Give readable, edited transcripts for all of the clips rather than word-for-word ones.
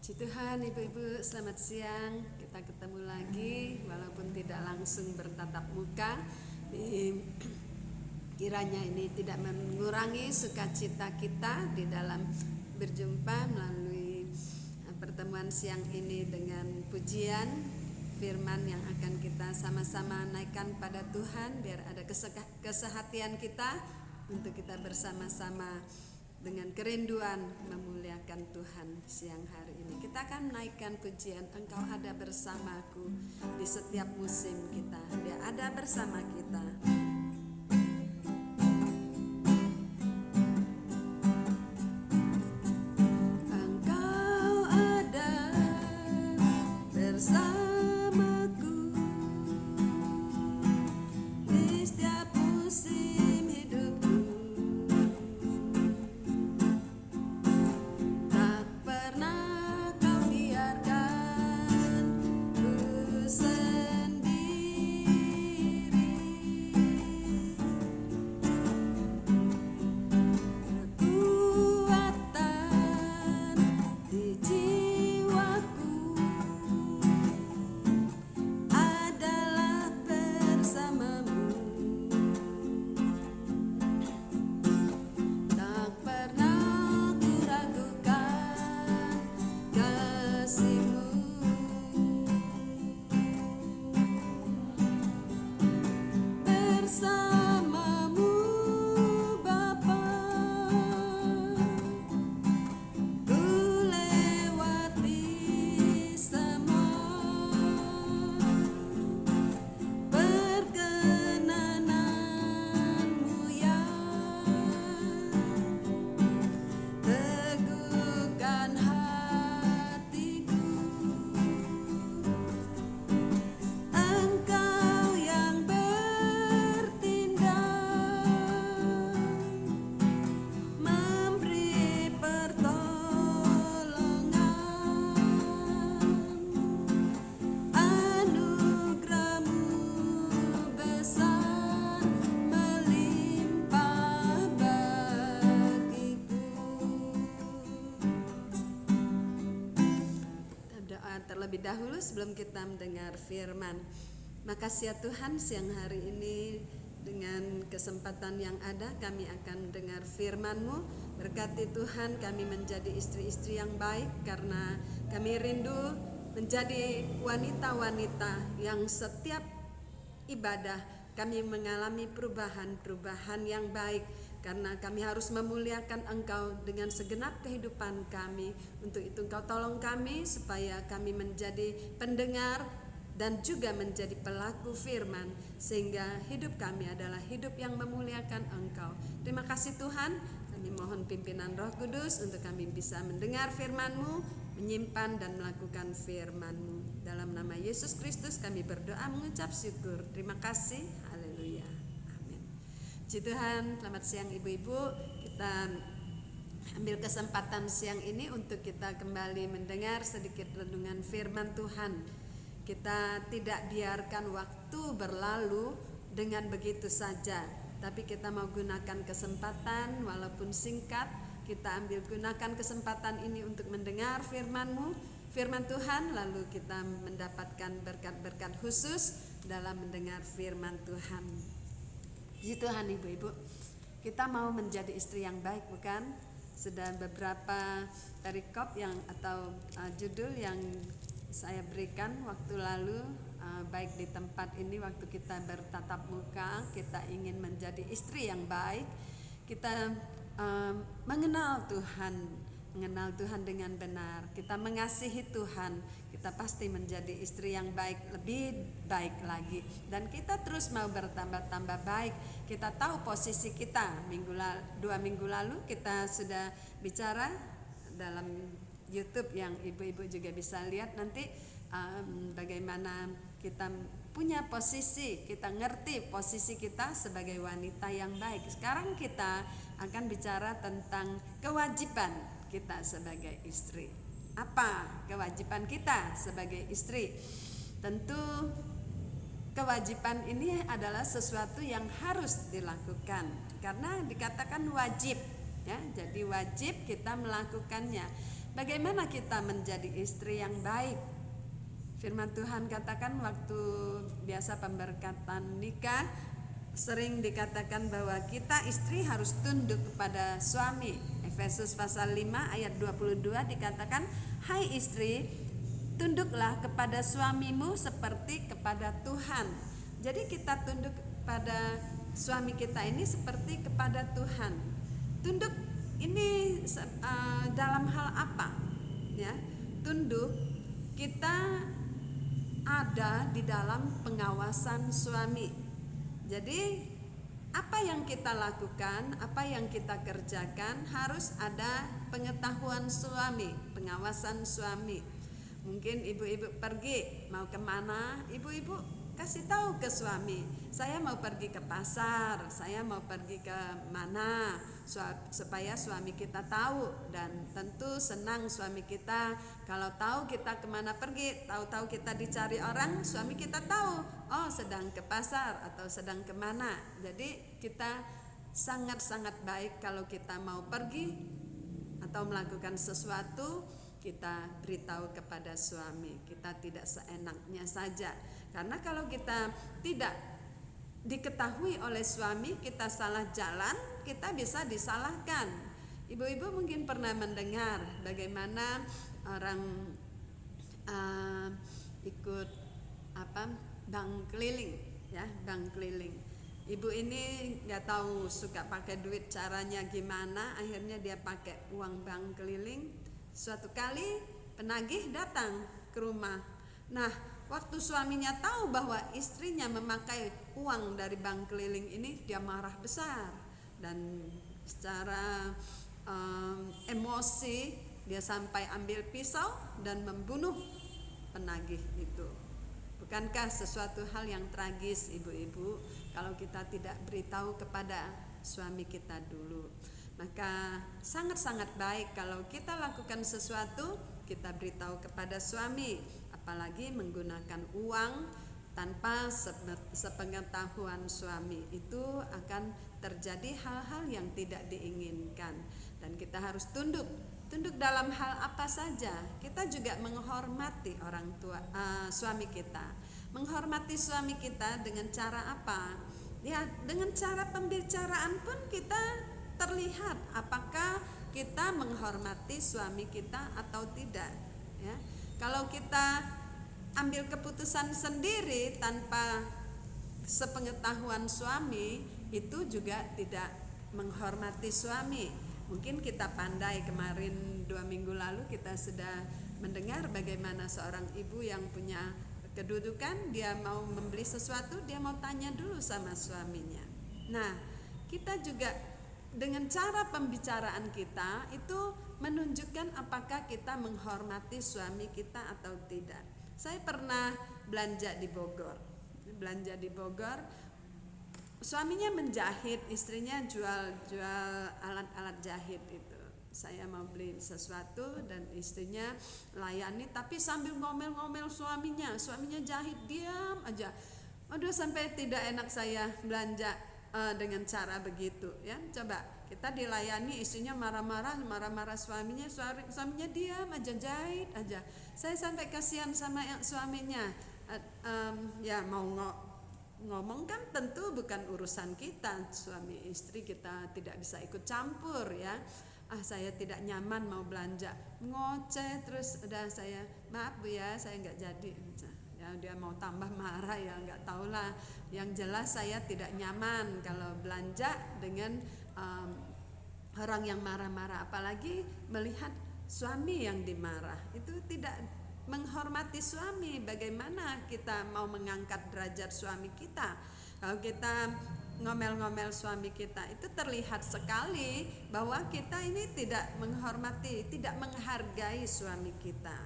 Puji Tuhan, ibu-ibu, selamat siang. Kita ketemu lagi walaupun tidak langsung bertatap muka. Kiranya ini tidak mengurangi sukacita kita di dalam berjumpa melalui pertemuan siang ini dengan pujian firman yang akan kita sama-sama naikkan pada Tuhan, biar ada kesehatian kita untuk kita bersama-sama dengan kerinduan memuliakan Tuhan siang hari ini. Kita akan menaikkan pujian Engkau ada bersamaku di setiap musim kita. Dia ada bersama kita. Engkau ada bersamaku di setiap musim hidupku. Tak pernah kau biarkan ku sendiri. Kekuatan di jiwaku adalah bersamamu. Tak pernah ku ragukan kasih-Mu. Bersamamu Bapa, ku lewati semua perkenanan-Mu yang teguhkan hatiku. Engkau yang bertindak, memberi pertolongan. Anugerah-Mu besar melimpah bagiku. Doa terlebih dahulu sebelum kita mendengar firman. Makasih ya Tuhan, siang hari ini dengan kesempatan yang ada kami akan mendengar firman-Mu. Berkati Tuhan kami menjadi istri-istri yang baik, karena kami rindu menjadi wanita-wanita yang setiap ibadah kami mengalami perubahan-perubahan yang baik, karena kami harus memuliakan Engkau dengan segenap kehidupan kami. Untuk itu Engkau tolong kami supaya kami menjadi pendengar dan juga menjadi pelaku firman, sehingga hidup kami adalah hidup yang memuliakan Engkau. Terima kasih Tuhan, kami mohon pimpinan Roh Kudus untuk kami bisa mendengar firman-Mu, menyimpan dan melakukan firman-Mu. Dalam nama Yesus Kristus kami berdoa mengucap syukur. Terima kasih. Haleluya. Amin. Puji Tuhan, selamat siang ibu-ibu. Kita ambil kesempatan siang ini untuk kita kembali mendengar sedikit renungan firman Tuhan. Kita tidak biarkan waktu berlalu dengan begitu saja, tapi kita mau gunakan kesempatan walaupun singkat. Kita ambil gunakan kesempatan ini untuk mendengar firman-Mu, firman Tuhan, lalu kita mendapatkan berkat-berkat khusus dalam mendengar firman Tuhan. Puji Tuhan ibu-ibu, kita mau menjadi istri yang baik, bukan? Sudah beberapa perikop yang atau judul yang saya berikan waktu lalu, baik di tempat ini waktu kita bertatap muka. Kita ingin menjadi istri yang baik. Kita mengenal Tuhan dengan benar. Kita mengasihi Tuhan. Kita pasti menjadi istri yang baik, lebih baik lagi. Dan kita terus mau bertambah-tambah baik. Kita tahu posisi kita. 2 minggu lalu kita sudah bicara dalam YouTube yang ibu-ibu juga bisa lihat nanti, bagaimana kita punya posisi, kita ngerti posisi kita sebagai wanita yang baik. Sekarang kita akan bicara tentang kewajiban kita sebagai istri. Apa kewajiban kita sebagai istri? Tentu kewajiban ini adalah sesuatu yang harus dilakukan karena dikatakan wajib, ya. Jadi wajib kita melakukannya. Bagaimana kita menjadi istri yang baik? Firman Tuhan katakan waktu biasa pemberkatan nikah sering dikatakan bahwa kita istri harus tunduk kepada suami. Efesus pasal 5 ayat 22 dikatakan, "Hai istri, tunduklah kepada suamimu seperti kepada Tuhan." Jadi kita tunduk pada suami kita ini seperti kepada Tuhan. Tunduk ini dalam hal apa? Ya, tunduk kita ada di dalam pengawasan suami. Jadi apa yang kita lakukan, apa yang kita kerjakan harus ada pengetahuan suami, pengawasan suami. Mungkin ibu-ibu pergi mau kemana, ibu-ibu kasih tahu ke suami, saya mau pergi ke pasar, saya mau pergi ke mana, supaya suami kita tahu. Dan tentu senang suami kita kalau tahu kita kemana pergi, tahu-tahu kita dicari orang, suami kita tahu, oh sedang ke pasar atau sedang kemana. Jadi kita sangat-sangat baik kalau kita mau pergi atau melakukan sesuatu, kita beritahu kepada suami, kita tidak seenaknya saja. Karena kalau kita tidak diketahui oleh suami, kita salah jalan, kita bisa disalahkan. Ibu-ibu mungkin pernah mendengar bagaimana orang ikut bank keliling, ya, bank keliling. Ibu ini nggak tahu suka pakai duit caranya gimana, akhirnya dia pakai uang bank keliling. Suatu kali penagih datang ke rumah. Nah, waktu suaminya tahu bahwa istrinya memakai uang dari bank keliling ini, dia marah besar dan secara emosi dia sampai ambil pisau dan membunuh penagih itu. Bukankah sesuatu hal yang tragis, ibu-ibu, kalau kita tidak beritahu kepada suami kita dulu? Maka sangat-sangat baik kalau kita lakukan sesuatu, kita beritahu kepada suami, apalagi menggunakan uang tanpa sepengetahuan suami. Itu akan terjadi hal-hal yang tidak diinginkan, dan kita harus tunduk dalam hal apa saja. Kita juga menghormati orang tua, suami kita. Menghormati suami kita dengan cara apa? Ya, dengan cara pembicaraan pun kita terlihat apakah kita menghormati suami kita atau tidak, ya. Kalau kita ambil keputusan sendiri tanpa sepengetahuan suami, itu juga tidak menghormati suami. Mungkin kita pandai, kemarin 2 minggu lalu kita sudah mendengar bagaimana seorang ibu yang punya kedudukan, dia mau membeli sesuatu, dia mau tanya dulu sama suaminya. Nah, kita juga dengan cara pembicaraan kita itu menunjukkan apakah kita menghormati suami kita atau tidak. Saya pernah belanja di Bogor. Suaminya menjahit, istrinya jual alat-alat jahit itu. Saya mau beli sesuatu dan istrinya layani, tapi sambil ngomel-ngomel suaminya jahit, diam aja. Aduh, sampai tidak enak saya belanja dengan cara begitu, ya. Coba kita dilayani, istrinya marah-marah suaminya diam aja, jahit aja. Saya sampai kasihan sama suaminya. Ya mau ngomong kan tentu bukan urusan kita, suami istri kita tidak bisa ikut campur, ya. Saya tidak nyaman mau belanja, ngoceh terus, udah saya maaf Bu ya, saya nggak jadi. Ya, dia mau tambah marah, ya nggak tahulah. Yang jelas saya tidak nyaman kalau belanja dengan orang yang marah-marah, apalagi melihat suami yang dimarah. Itu tidak menghormati suami. Bagaimana kita mau mengangkat derajat suami kita? Kalau kita ngomel-ngomel suami kita, itu terlihat sekali bahwa kita ini tidak menghormati, tidak menghargai suami kita.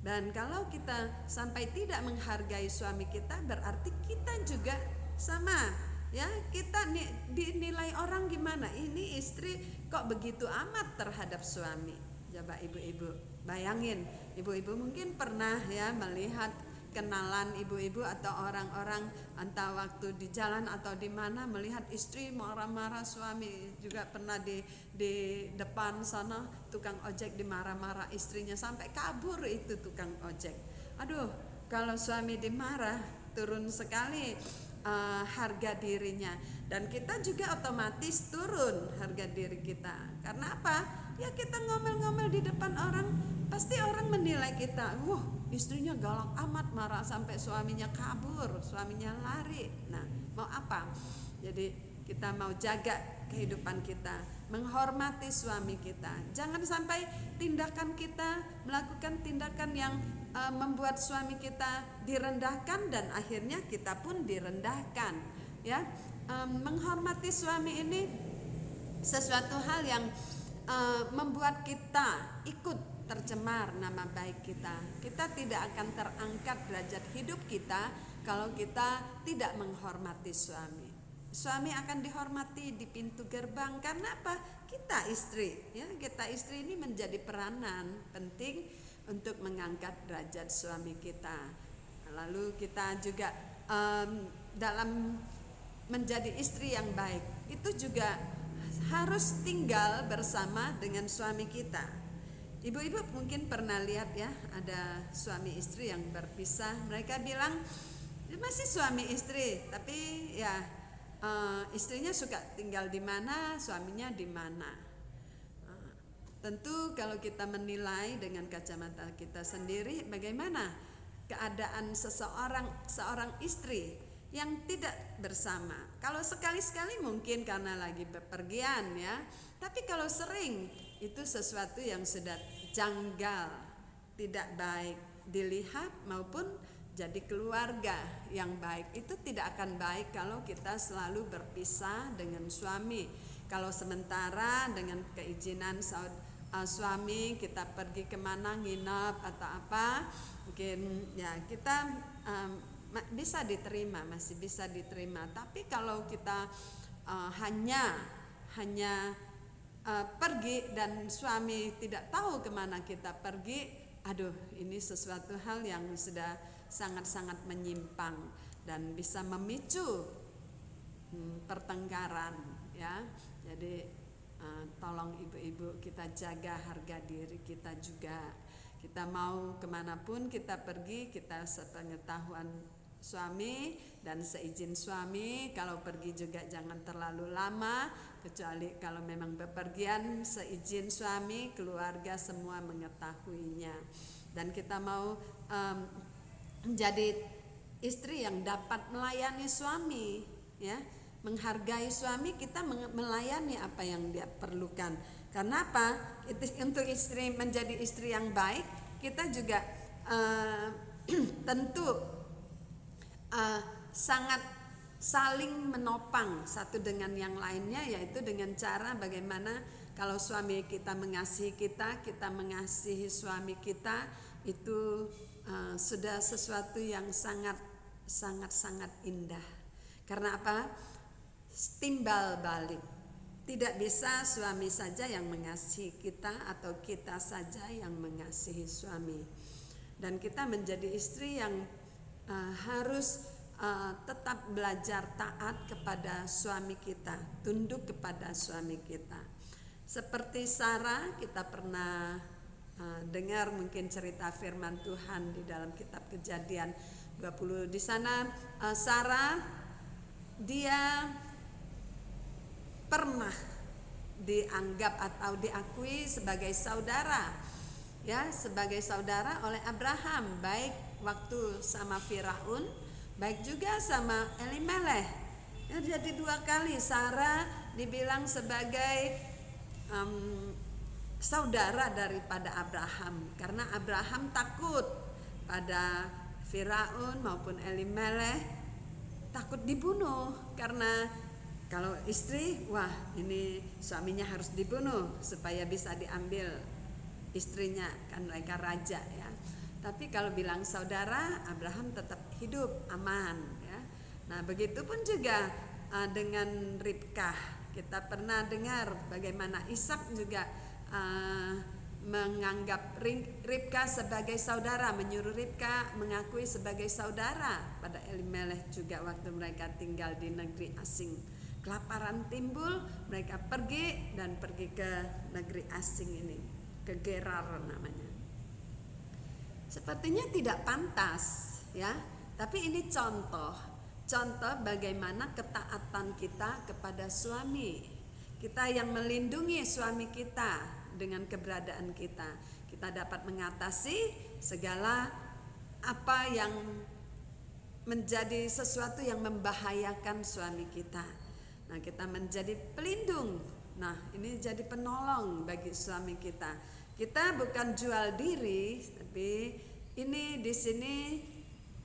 Dan kalau kita sampai tidak menghargai suami kita, berarti kita juga sama, ya. Kita dinilai orang gimana, ini istri kok begitu amat terhadap suami. Coba ibu-ibu bayangin, ibu-ibu mungkin pernah ya melihat kenalan ibu-ibu atau orang-orang entah waktu di jalan atau di mana melihat istri marah-marah suami. Juga pernah di depan sana tukang ojek dimarah-marah istrinya sampai kabur itu tukang ojek. Aduh, kalau suami dimarah turun sekali harga dirinya, dan kita juga otomatis turun harga diri kita. Karena apa? Ya kita ngomel-ngomel di depan orang, pasti orang menilai kita, wah istrinya galak amat, marah sampai suaminya kabur, suaminya lari. Nah, mau apa? Jadi kita mau jaga kehidupan kita, menghormati suami kita. Jangan sampai tindakan kita melakukan tindakan yang membuat suami kita direndahkan dan akhirnya kita pun direndahkan. Ya, menghormati suami ini sesuatu hal yang membuat kita ikut tercemar nama baik kita. Kita tidak akan terangkat derajat hidup kita kalau kita tidak menghormati suami. Suami akan dihormati di pintu gerbang. Karena apa? Kita istri, ya, kita istri ini menjadi peranan penting untuk mengangkat derajat suami kita. Lalu kita juga dalam menjadi istri yang baik itu juga harus tinggal bersama dengan suami kita. Ibu-ibu mungkin pernah lihat ya, ada suami istri yang berpisah. Mereka bilang masih suami istri, tapi ya istrinya suka tinggal di mana, suaminya di mana. Tentu kalau kita menilai dengan kacamata kita sendiri, bagaimana keadaan seorang istri yang tidak bersama. Kalau sekali-sekali mungkin karena lagi bepergian ya, tapi kalau sering itu sesuatu yang sudah janggal, tidak baik dilihat maupun jadi keluarga yang baik. Itu tidak akan baik kalau kita selalu berpisah dengan suami. Kalau sementara dengan keizinan suami kita pergi kemana, nginep atau apa, mungkin ya kita bisa diterima, masih bisa diterima. Tapi kalau kita hanya pergi dan suami tidak tahu kemana kita pergi, aduh, ini sesuatu hal yang sudah sangat-sangat menyimpang dan bisa memicu pertengkaran ya. Jadi tolong ibu-ibu kita jaga harga diri kita juga. Kita mau kemanapun kita pergi, kita sepengetahuan suami dan seizin suami. Kalau pergi juga jangan terlalu lama, kecuali kalau memang bepergian seizin suami, keluarga semua mengetahuinya. Dan kita mau menjadi istri yang dapat melayani suami ya, menghargai suami, kita melayani apa yang dia perlukan. Karena apa? Untuk istri menjadi istri yang baik, kita juga tentu sangat saling menopang satu dengan yang lainnya, yaitu dengan cara bagaimana kalau suami kita mengasihi kita, kita mengasihi suami kita, itu sudah sesuatu yang sangat indah. Karena apa? Timbal balik. Tidak bisa suami saja yang mengasihi kita atau kita saja yang mengasihi suami. Dan kita menjadi istri yang harus tetap belajar taat kepada suami kita, tunduk kepada suami kita. Seperti Sarah, kita pernah dengar mungkin cerita firman Tuhan di dalam kitab Kejadian 20. Di sana Sarah, dia pernah dianggap atau diakui sebagai saudara ya, sebagai saudara oleh Abraham, baik waktu sama Firaun, baik juga sama Elimelech ya. Jadi 2 kali Sarah dibilang sebagai saudara daripada Abraham, karena Abraham takut pada Firaun maupun Elimelech, takut dibunuh. Karena kalau istri, wah ini suaminya harus dibunuh supaya bisa diambil istrinya, kan mereka raja ya. Tapi kalau bilang saudara, Abraham tetap hidup aman ya. Nah begitupun juga dengan Ribkah. Kita pernah dengar bagaimana Ishak juga menganggap Ribka sebagai saudara, menyuruh Ribka mengakui sebagai saudara pada Elimelech juga waktu mereka tinggal di negeri asing. Kelaparan timbul, mereka pergi ke negeri asing ini, ke Gerar namanya. Sepertinya tidak pantas, ya. Tapi ini contoh bagaimana ketaatan kita kepada suami. Kita yang melindungi suami kita dengan keberadaan kita. Kita dapat mengatasi segala apa yang menjadi sesuatu yang membahayakan suami kita. Nah, kita menjadi pelindung. Nah, ini jadi penolong bagi suami kita. Kita bukan jual diri, tapi ini di sini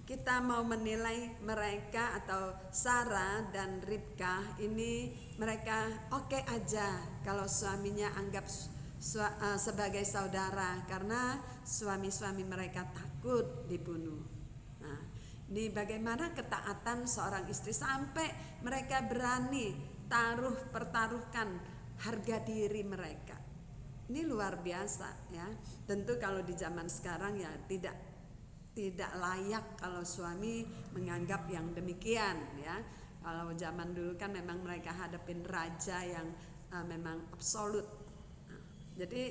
kita mau menilai mereka atau Sarah dan Ribka ini mereka oke aja kalau suaminya anggap sebagai saudara karena suami-suami mereka takut dibunuh. Nah, ini bagaimana ketaatan seorang istri sampai mereka berani pertaruhkan harga diri mereka. Ini luar biasa, ya. Tentu kalau di zaman sekarang ya tidak layak kalau suami menganggap yang demikian, ya. Kalau zaman dulu kan memang mereka hadapin raja yang memang absolut. Nah, jadi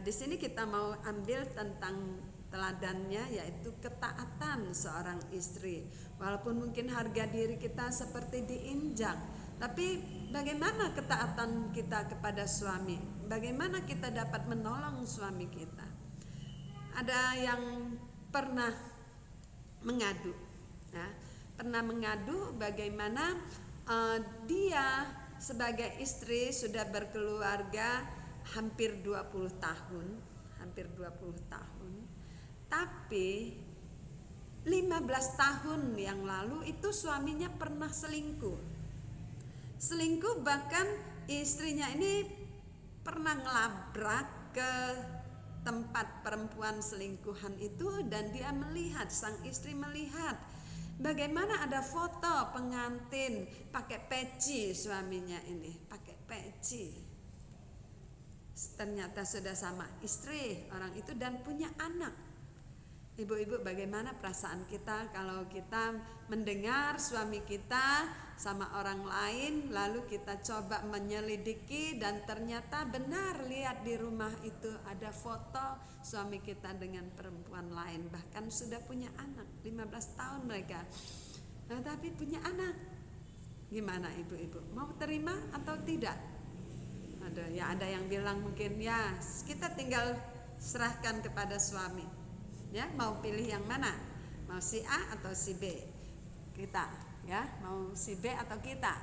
di sini kita mau ambil tentang teladannya, yaitu ketaatan seorang istri. Walaupun mungkin harga diri kita seperti diinjak, tapi bagaimana ketaatan kita kepada suami? Bagaimana kita dapat menolong suami kita? Ada yang pernah mengadu, ya, bagaimana dia sebagai istri sudah berkeluarga hampir 20 tahun, tapi 15 tahun yang lalu itu suaminya pernah selingkuh, bahkan istrinya ini pernah ngelabrak ke tempat perempuan selingkuhan itu, dan dia melihat, sang istri melihat bagaimana ada foto pengantin pakai peci, suaminya ini pakai peci. Ternyata sudah sama istri orang itu dan punya anak. Ibu-ibu, bagaimana perasaan kita kalau kita mendengar suami kita sama orang lain, lalu kita coba menyelidiki dan ternyata benar, lihat di rumah itu ada foto suami kita dengan perempuan lain, bahkan sudah punya anak, 15 tahun mereka, tapi punya anak. Gimana ibu-ibu, mau terima atau tidak? Ada yang bilang mungkin ya kita tinggal serahkan kepada suami, ya, mau pilih yang mana, mau si A atau si B, kita, ya, mau si B atau kita.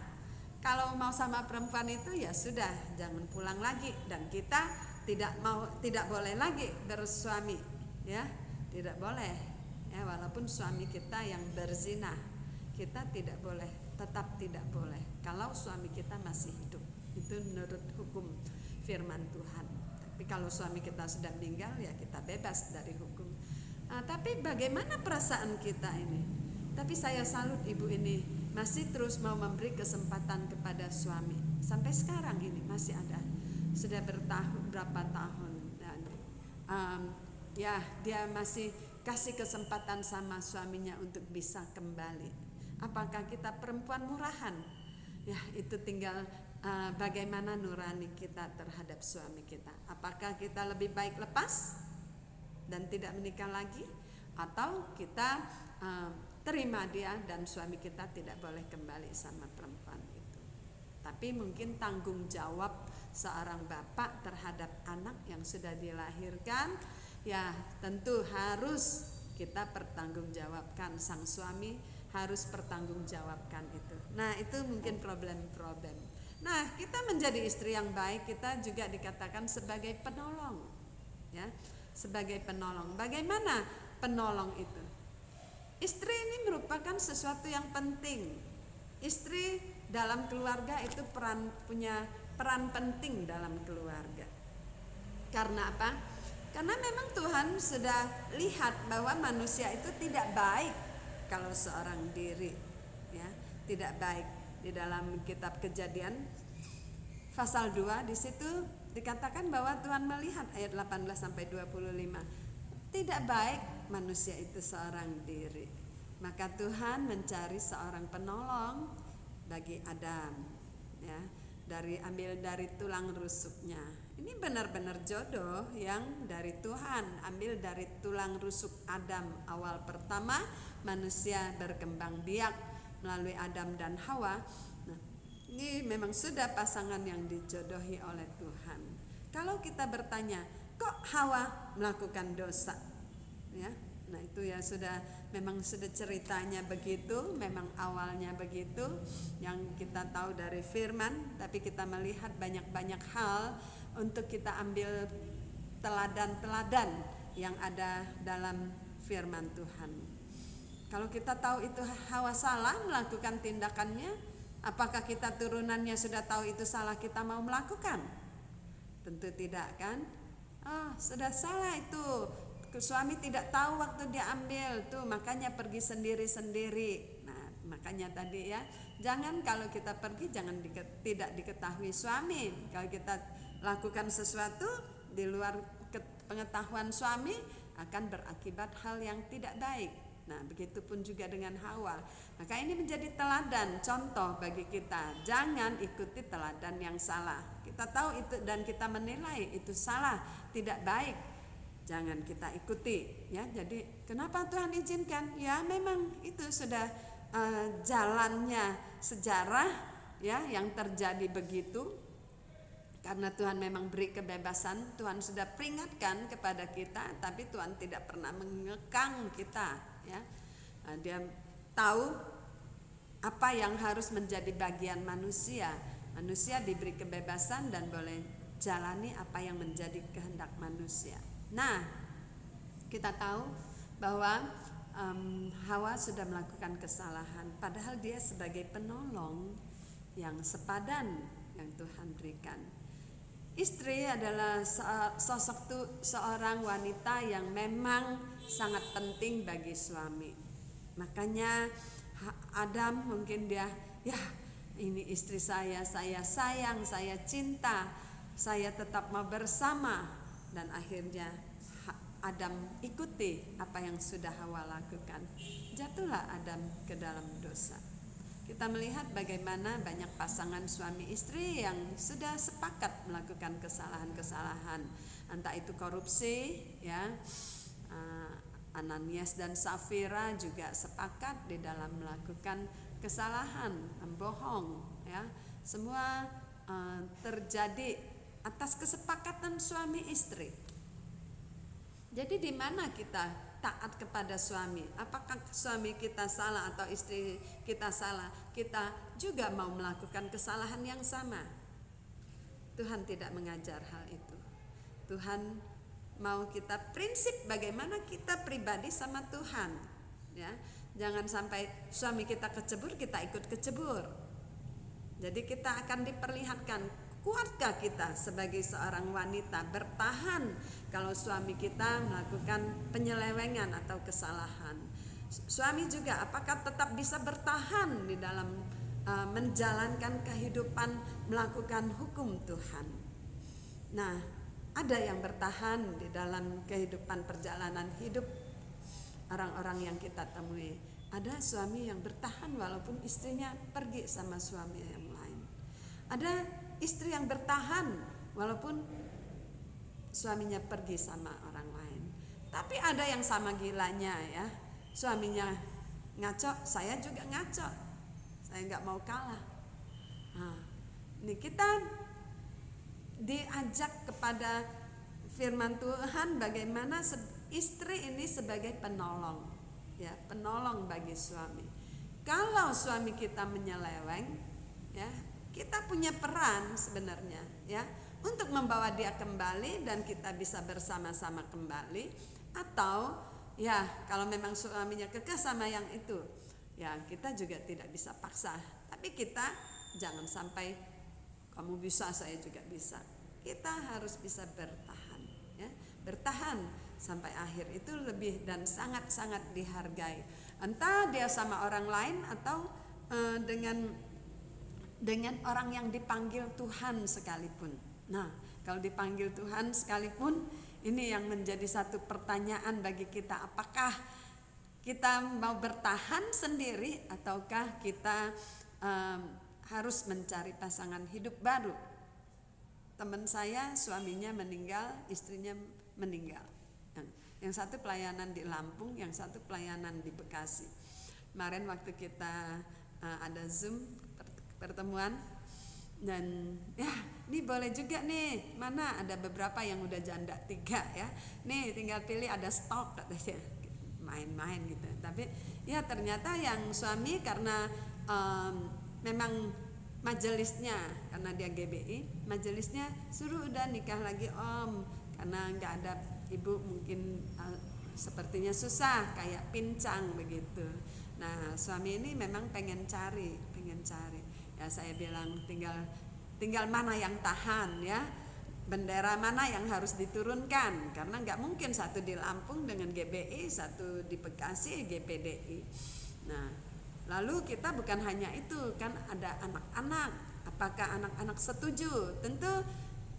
Kalau mau sama perempuan itu ya sudah, jangan pulang lagi, dan kita tidak boleh lagi bersuami, ya, tidak boleh, ya, walaupun suami kita yang berzina, kita tetap tidak boleh kalau suami kita masih hidup. Itu menurut hukum firman Tuhan. Tapi kalau suami kita sudah meninggal, ya kita bebas dari hukum. Tapi bagaimana perasaan kita ini? Tapi saya salut ibu ini masih terus mau memberi kesempatan kepada suami. Sampai sekarang ini masih ada. Sudah berapa tahun, dan ya dia masih kasih kesempatan sama suaminya untuk bisa kembali. Apakah kita perempuan murahan? Ya, itu tinggal bagaimana nurani kita terhadap suami kita. Apakah kita lebih baik lepas dan tidak menikah lagi, atau kita terima dia dan suami kita tidak boleh kembali sama perempuan itu. Tapi mungkin tanggung jawab seorang bapak terhadap anak yang sudah dilahirkan, ya tentu harus kita pertanggungjawabkan, sang suami harus pertanggungjawabkan itu. Nah, itu mungkin problem-problem. Nah, kita menjadi istri yang baik, kita juga dikatakan sebagai penolong, ya, sebagai penolong. Bagaimana penolong itu? Istri ini merupakan sesuatu yang penting. Istri dalam keluarga itu punya peran penting dalam keluarga. Karena apa? Karena memang Tuhan sudah lihat bahwa manusia itu tidak baik kalau seorang diri, ya, tidak baik. Di dalam kitab Kejadian pasal 2 di situ dikatakan bahwa Tuhan melihat ayat 18 sampai 25. Tidak baik manusia itu seorang diri. Maka Tuhan mencari seorang penolong bagi Adam, ya, ambil dari tulang rusuknya. Ini benar-benar jodoh yang dari Tuhan, ambil dari tulang rusuk Adam. Awal pertama manusia berkembang biak melalui Adam dan Hawa. Nah, ini memang sudah pasangan yang dijodohi oleh Tuhan. Kalau kita bertanya, kok Hawa melakukan dosa? Ya, nah itu ya memang sudah ceritanya begitu, memang awalnya begitu yang kita tahu dari firman, tapi kita melihat banyak-banyak hal untuk kita ambil teladan-teladan yang ada dalam firman Tuhan. Kalau kita tahu itu Hawa salah melakukan tindakannya, apakah kita turunannya sudah tahu itu salah kita mau melakukan? Tentu tidak, kan? Sudah salah itu. Suami tidak tahu waktu dia ambil tuh, makanya pergi sendiri-sendiri. Nah, makanya tadi ya, jangan kalau kita pergi jangan tidak diketahui suami. Kalau kita lakukan sesuatu di luar pengetahuan suami akan berakibat hal yang tidak baik. Nah, begitupun juga dengan Hawa. Maka ini menjadi teladan, contoh bagi kita. Jangan ikuti teladan yang salah. Kita tahu itu dan kita menilai itu salah, tidak baik. Jangan kita ikuti, ya. Jadi kenapa Tuhan izinkan? Ya memang itu sudah jalannya sejarah, ya, yang terjadi begitu. Karena Tuhan memang beri kebebasan, Tuhan sudah peringatkan kepada kita, tapi Tuhan tidak pernah mengekang kita, ya. Dia tahu apa yang harus menjadi bagian manusia. Manusia diberi kebebasan dan boleh jalani apa yang menjadi kehendak manusia. Nah, kita tahu bahwa Hawa sudah melakukan kesalahan, padahal dia sebagai penolong yang sepadan yang Tuhan berikan. Istri adalah sosok seorang wanita yang memang sangat penting bagi suami. Makanya Adam mungkin dia, ya ini istri saya sayang, saya cinta, saya tetap mau bersama. Dan akhirnya Adam ikuti apa yang sudah Hawa lakukan. Jatuhlah Adam ke dalam dosa. Kita melihat bagaimana banyak pasangan suami istri yang sudah sepakat melakukan kesalahan-kesalahan, entah itu korupsi, ya. Ananias dan Safira juga sepakat di dalam melakukan kesalahan, membohong, ya. Semua terjadi atas kesepakatan suami istri. Jadi di mana kita taat kepada suami? Apakah suami kita salah atau istri kita salah? Kita juga mau melakukan kesalahan yang sama. Tuhan tidak mengajar hal itu. Tuhan mau kita prinsip bagaimana kita pribadi sama Tuhan, ya. Jangan sampai suami kita kecebur, kita ikut kecebur. Jadi kita akan diperlihatkan, kuatkah kita sebagai seorang wanita bertahan kalau suami kita melakukan penyelewengan atau kesalahan? Suami juga apakah tetap bisa bertahan di dalam menjalankan kehidupan, melakukan hukum Tuhan? Nah, ada yang bertahan di dalam kehidupan perjalanan hidup orang-orang yang kita temui. Ada suami yang bertahan walaupun istrinya pergi sama suami yang lain. Ada istri yang bertahan walaupun suaminya pergi sama orang lain. Tapi ada yang sama gilanya, ya. Suaminya ngaco, saya juga ngaco. Saya gak mau kalah. Nah, ini kita diajak kepada firman Tuhan bagaimana istri ini sebagai penolong, ya, penolong bagi suami. Kalau suami kita menyeleweng, ya, kita punya peran sebenarnya, ya, untuk membawa dia kembali dan kita bisa bersama-sama kembali. Atau ya kalau memang suaminya kekeh sama yang itu, ya kita juga tidak bisa paksa. Tapi kita jangan sampai kamu bisa saya juga bisa. Kita harus bisa bertahan, ya, bertahan sampai akhir itu lebih dan sangat-sangat dihargai. Entah dia sama orang lain atau dengan orang yang dipanggil Tuhan sekalipun. Nah, Kalau dipanggil Tuhan sekalipun, ini yang menjadi satu pertanyaan bagi kita, apakah kita mau bertahan sendiri ataukah kita harus mencari pasangan hidup baru. Teman saya suaminya meninggal, istrinya meninggal. Yang satu pelayanan di Lampung, yang satu pelayanan di Bekasi. Kemarin waktu kita ada Zoom pertemuan, dan ya ini boleh juga nih, mana ada beberapa yang udah janda 3 ya, nih tinggal pilih, ada stok katanya, main-main gitu. Tapi ya ternyata yang suami karena memang majelisnya, karena dia GBI, majelisnya suruh udah nikah lagi om, karena nggak ada ibu, mungkin sepertinya susah, kayak pincang begitu. Nah suami ini memang pengen cari. Ya saya bilang tinggal mana yang tahan ya, bendera mana yang harus diturunkan, karena nggak mungkin satu di Lampung dengan GBI, satu di Bekasi GPDI. Nah lalu kita bukan hanya itu, kan ada anak-anak. Apakah anak-anak setuju? Tentu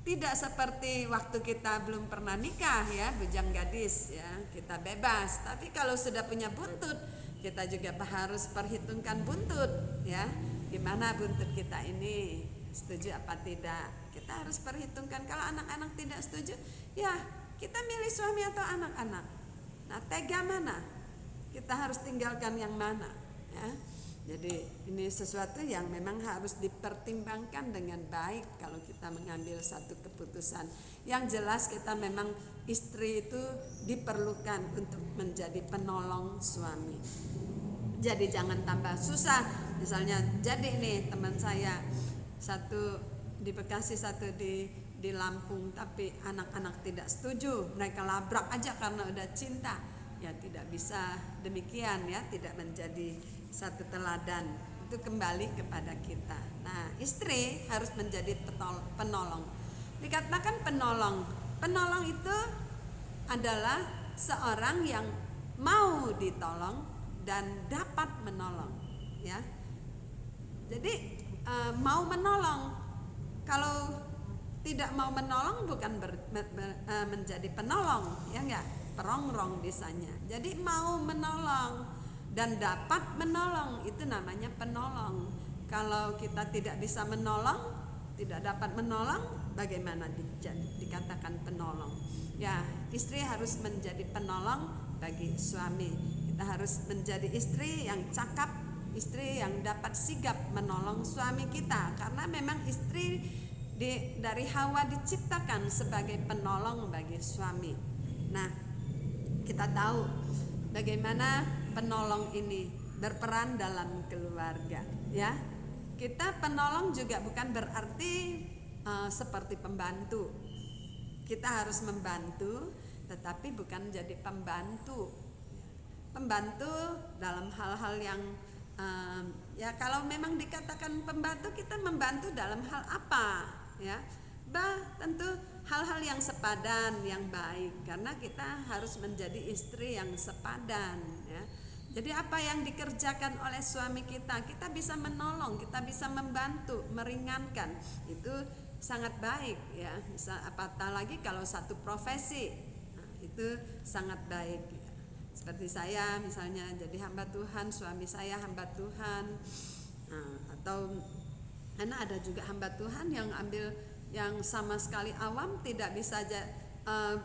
tidak seperti waktu kita belum pernah nikah ya, bujang gadis ya, kita bebas. Tapi kalau sudah punya buntut, kita juga harus perhitungkan buntut ya. Gimana buntut kita ini, setuju apa tidak? Kita harus perhitungkan. Kalau anak-anak tidak setuju, ya kita milih suami atau anak-anak. Nah tega mana? Kita harus tinggalkan yang mana ya. Jadi ini sesuatu yang memang harus dipertimbangkan dengan baik kalau kita mengambil satu keputusan. Yang jelas kita memang istri itu diperlukan untuk menjadi penolong suami. Jadi jangan tambah susah. Misalnya jadi nih teman saya, satu di Bekasi, satu di Lampung, tapi anak-anak tidak setuju, mereka labrak aja karena udah cinta. Ya tidak bisa demikian ya, tidak menjadi satu teladan. Itu kembali kepada kita. Nah istri harus menjadi penolong. Dikatakan penolong itu adalah seorang yang mau ditolong dan dapat menolong ya. Jadi mau menolong. Kalau tidak mau menolong bukan menjadi penolong ya enggak, perongrong bisanya. Jadi mau menolong dan dapat menolong, itu namanya penolong. Kalau kita tidak bisa menolong, tidak dapat menolong, bagaimana dikatakan penolong? Ya, istri harus menjadi penolong bagi suami. Kita harus menjadi istri yang cakap, istri yang dapat sigap menolong suami kita, karena memang istri dari Hawa diciptakan sebagai penolong bagi suami. Nah, kita tahu bagaimana penolong ini berperan dalam keluarga ya. Kita penolong juga bukan berarti seperti pembantu. Kita harus membantu tetapi bukan jadi pembantu. Pembantu dalam hal-hal yang ya kalau memang dikatakan pembantu, kita membantu dalam hal apa ya? Tentu hal-hal yang sepadan, yang baik, karena kita harus menjadi istri yang sepadan ya. Jadi apa yang dikerjakan oleh suami kita bisa menolong, kita bisa membantu, meringankan. Itu sangat baik ya. Apatah lagi kalau satu profesi, nah, itu sangat baik ya. Seperti saya misalnya jadi hamba Tuhan, suami saya hamba Tuhan. Nah, atau karena ada juga hamba Tuhan yang sama sekali awam, tidak bisa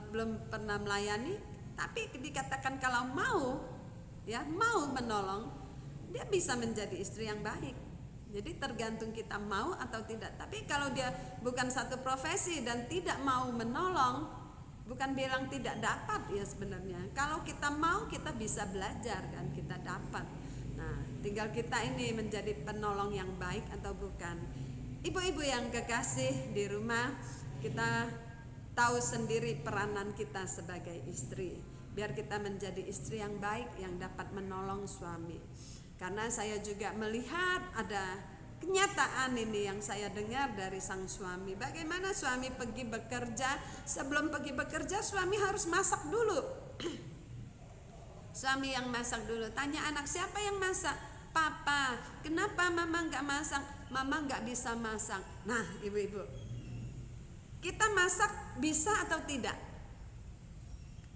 belum pernah melayani, tapi dikatakan kalau mau menolong, dia bisa menjadi istri yang baik. Jadi tergantung kita mau atau tidak. Tapi kalau dia bukan satu profesi dan tidak mau menolong, bukan bilang tidak dapat ya sebenarnya. Kalau kita mau, kita bisa belajar kan, kita dapat. Nah, tinggal kita ini menjadi penolong yang baik atau bukan. Ibu-ibu yang kekasih di rumah, kita tahu sendiri peranan kita sebagai istri. Biar kita menjadi istri yang baik, yang dapat menolong suami. Karena saya juga melihat ada kenyataan ini yang saya dengar dari sang suami. Bagaimana suami pergi bekerja, sebelum pergi bekerja suami harus masak dulu. Suami yang masak dulu. Tanya anak, siapa yang masak? Papa. Kenapa mama gak masak? Mama gak bisa masak. Nah ibu-ibu, kita masak bisa atau tidak?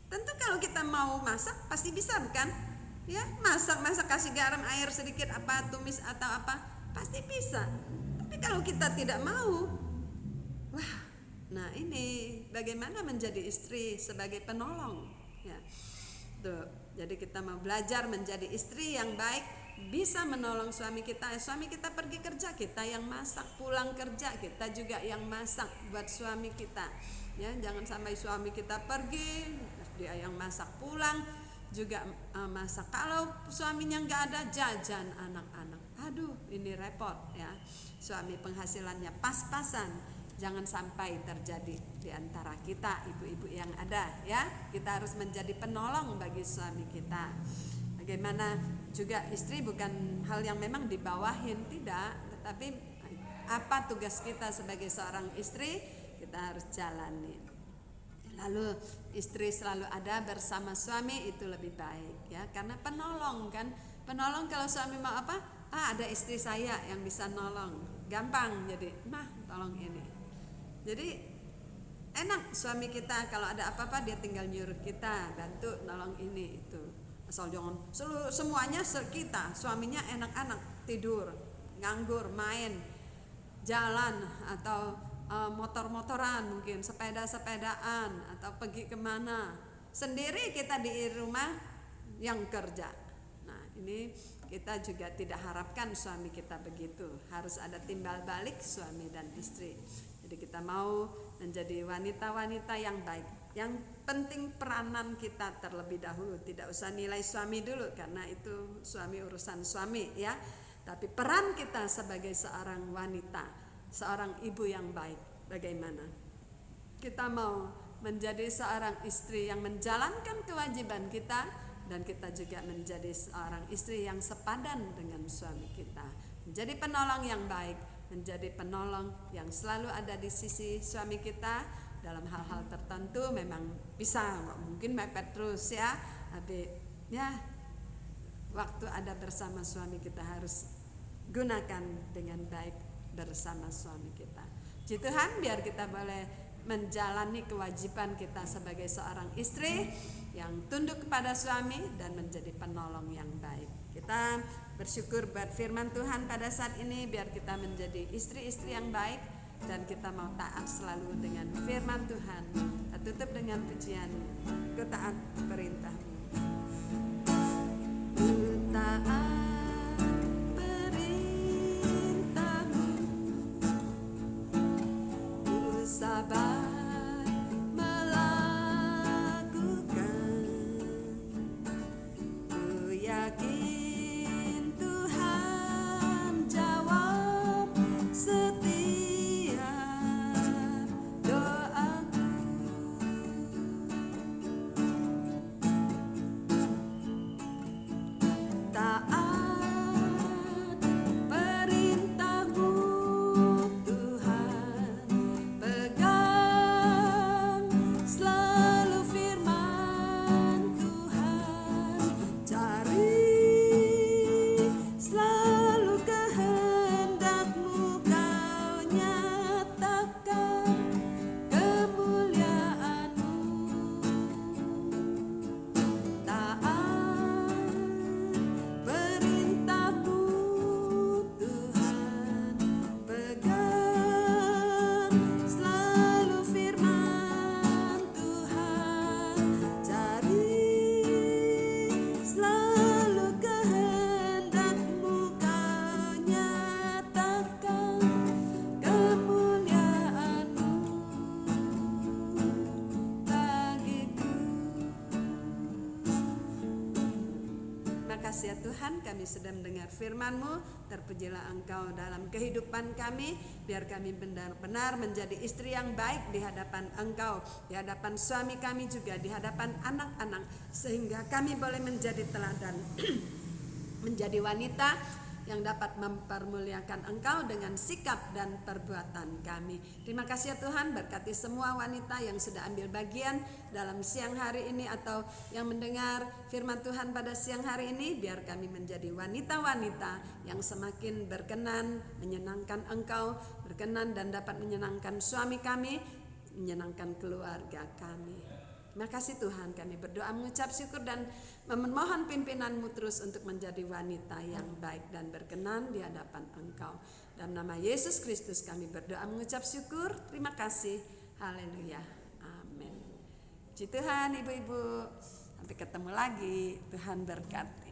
Tentu kalau kita mau masak pasti bisa, bukan? Ya, masak kasih garam, air sedikit, apa tumis atau apa, pasti bisa. Tapi kalau kita tidak mau, wah, nah ini bagaimana menjadi istri sebagai penolong, ya. Tuh, jadi kita mau belajar menjadi istri yang baik, bisa menolong suami kita. Suami kita pergi kerja, kita yang masak. Pulang kerja, kita juga yang masak buat suami kita. Ya, jangan sampai suami kita pergi, dia yang masak, pulang juga masak. Kalau suaminya nggak ada, jajan anak-anak. Aduh, ini repot ya. Suami penghasilannya pas-pasan. Jangan sampai terjadi di antara kita ibu-ibu yang ada ya. Kita harus menjadi penolong bagi suami kita. Bagaimana juga istri bukan hal yang memang dibawahin, tidak, tetapi apa tugas kita sebagai seorang istri, kita harus jalani. Lalu istri selalu ada bersama suami, itu lebih baik ya, karena penolong kan. Penolong kalau suami mau apa? Ada istri saya yang bisa nolong. Gampang, jadi tolong ini. Jadi enak suami kita, kalau ada apa-apa dia tinggal nyuruh kita, bantu nolong ini itu. Asal jangan semuanya kita, suaminya enak-enak tidur, nganggur, main, jalan, atau motor-motoran, mungkin sepeda-sepedaan, atau pergi kemana. Sendiri kita di rumah yang kerja. Nah, ini kita juga tidak harapkan suami kita begitu. Harus ada timbal balik suami dan istri. Jadi kita mau menjadi wanita-wanita yang baik. Yang penting peranan kita terlebih dahulu. Tidak usah nilai suami dulu, karena itu suami urusan suami ya. Tapi peran kita sebagai seorang wanita, seorang ibu yang baik, bagaimana? Kita mau menjadi seorang istri yang menjalankan kewajiban kita, dan kita juga menjadi seorang istri yang sepadan dengan suami kita. Menjadi penolong yang baik, menjadi penolong yang selalu ada di sisi suami kita. Dalam hal-hal tertentu memang bisa, nggak mungkin mepet terus ya, tapi ya waktu ada bersama suami kita harus gunakan dengan baik bersama suami kita. Puji Tuhan, biar kita boleh menjalani kewajiban kita sebagai seorang istri yang tunduk kepada suami dan menjadi penolong yang baik. Kita bersyukur buat firman Tuhan pada saat ini, biar kita menjadi istri-istri yang baik dan kita mau taat selalu dengan firman Tuhan. Kita tutup dengan pujian, Ku taat perintah-Mu. Ku taat perintah-Mu, ku sabar melakukan, ku yakin kasih ya Tuhan, kami sudah mendengar firman-Mu. Terpujilah Engkau dalam kehidupan kami, biar kami benar-benar menjadi istri yang baik di hadapan Engkau, di hadapan suami kami juga, di hadapan anak-anak, sehingga kami boleh menjadi teladan menjadi wanita yang dapat mempermuliakan Engkau dengan sikap dan perbuatan kami. Terima kasih ya Tuhan, berkati semua wanita yang sudah ambil bagian dalam siang hari ini atau yang mendengar firman Tuhan pada siang hari ini. Biar kami menjadi wanita-wanita yang semakin berkenan, menyenangkan Engkau, berkenan dan dapat menyenangkan suami kami, menyenangkan keluarga kami. Terima kasih Tuhan, kami berdoa mengucap syukur dan memohon pimpinan-Mu terus untuk menjadi wanita yang baik dan berkenan di hadapan Engkau. Dalam nama Yesus Kristus kami berdoa mengucap syukur. Terima kasih. Haleluya. Amin. Puji Tuhan ibu-ibu. Sampai ketemu lagi. Tuhan berkati.